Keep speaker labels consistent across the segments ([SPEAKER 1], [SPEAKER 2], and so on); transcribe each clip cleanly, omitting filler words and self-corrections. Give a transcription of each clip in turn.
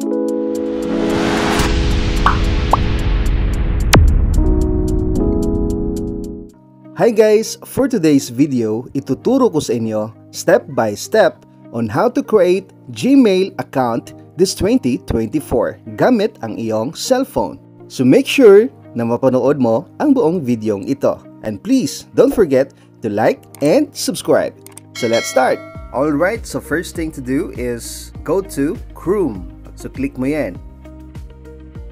[SPEAKER 1] Hi guys! For today's video, ituturo ko sa inyo step by step on how to create Gmail account this 2024 gamit ang iyong cellphone. So make sure na mapanood mo ang buong videong ito. And please, don't forget to like and subscribe. So let's start! Alright, so first thing to do is go to Chrome. So click mo yan.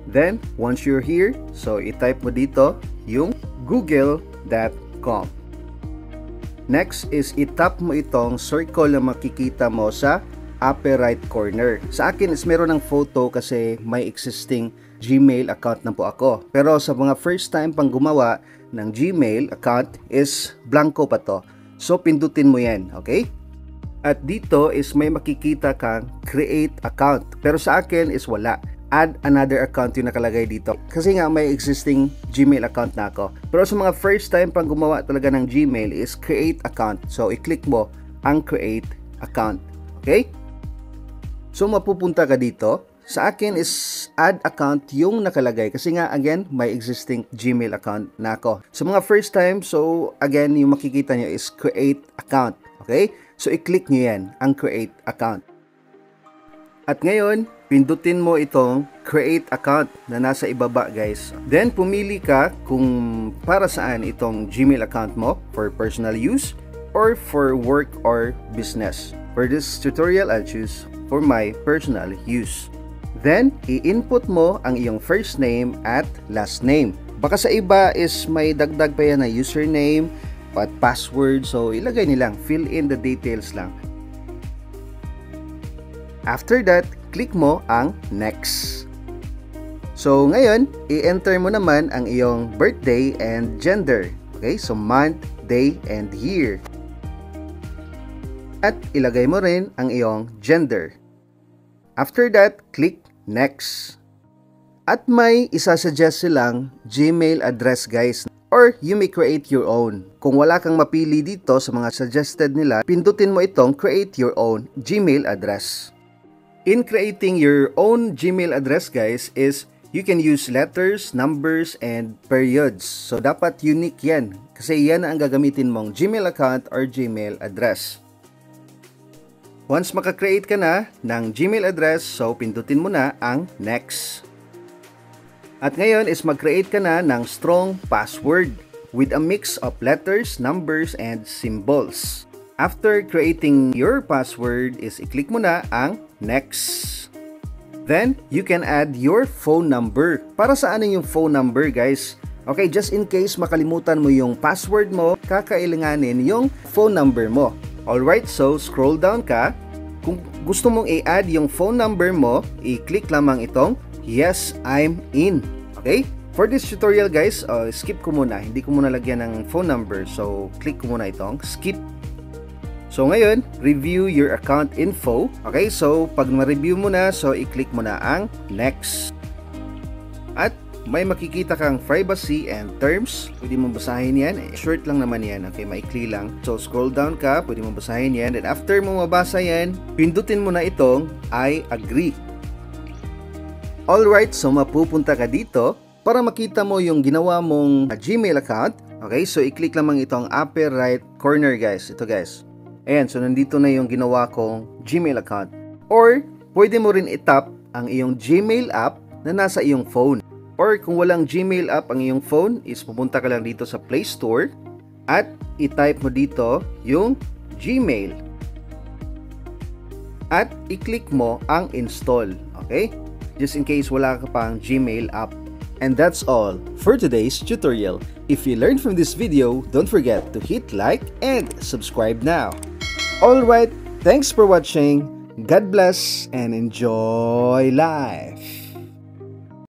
[SPEAKER 1] Then, once you're here, so i-type mo dito yung google.com. Next is i-tap mo itong circle na makikita mo sa upper right corner. Sa akin is meron ng photo kasi may existing Gmail account na po ako. Pero sa mga first time pang gumawa ng Gmail account is blanco pa to. So pindutin mo yan, okay? At dito is may makikita kang create account. Pero sa akin is wala. Add another account yung nakalagay dito. Kasi nga may existing Gmail account na ako. Pero sa mga first time pang gumawa talaga ng Gmail is create account. So i-click mo ang create account. Okay? So mapupunta ka dito. Sa akin is add account yung nakalagay. Kasi nga again may existing Gmail account na ako. Sa mga first time, so again yung makikita nyo is create account. Okay? So i-click nyo yan, ang create account. At ngayon, pindutin mo itong create account na nasa ibaba guys. Then pumili ka kung para saan itong Gmail account mo, for personal use or for work or business. For this tutorial, I'll choose for my personal use. Then, i-input mo ang iyong first name at last name. Baka sa iba is may dagdag pa yan na username, at password, so ilagay nilang, fill in the details lang. After that, click mo ang next. So ngayon, i-enter mo naman ang iyong birthday and gender. Okay, so month, day, and year. At ilagay mo rin ang iyong gender. After that, click next. At may isasuggest silang Gmail address guys. Or you may create your own. Kung wala kang mapili dito sa mga suggested nila, pindutin mo itong create your own Gmail address. In creating your own Gmail address guys is you can use letters, numbers, and periods. So dapat unique yan kasi yan ang gagamitin mong Gmail account or Gmail address. Once makakreate ka na ng Gmail address, so pindutin mo na ang next. At ngayon is mag-create ka na ng strong password with a mix of letters, numbers, and symbols. After creating your password is i-click mo na ang next. Then, you can add your phone number. Para saan yung phone number guys? Okay, just in case makalimutan mo yung password mo, kakailanganin yung phone number mo. Alright, so scroll down ka. Kung gusto mong i-add yung phone number mo, i-click lamang itong yes, I'm in. Okay? For this tutorial guys, skip ko muna. Hindi ko muna lagyan ng phone number. So, click ko muna itong skip. So, ngayon, review your account info. Okay? So, pag ma-review mo na, so i-click mo na ang next. At may makikita kang privacy and terms. Pwede mong basahin yan. Short lang naman yan. Okay, maikli lang. So, scroll down ka. Pwede mong basahin yan. And after mo mabasa yan, pindutin mo na itong I agree. Alright, so mapupunta ka dito para makita mo yung ginawa mong Gmail account. Okay, so i-click lamang itong upper right corner guys. Ito guys. Ayan, so nandito na yung ginawa kong Gmail account. Or, pwede mo rin itap ang iyong Gmail app na nasa iyong phone. Or kung walang Gmail app ang iyong phone, is pupunta ka lang dito sa Play Store at i-type mo dito yung Gmail. At i-click mo ang install. Okay? Just in case wala ka pang Gmail app. And that's all for today's tutorial. If you learned from this video, don't forget to hit like and subscribe now. Alright, thanks for watching. God bless and enjoy life.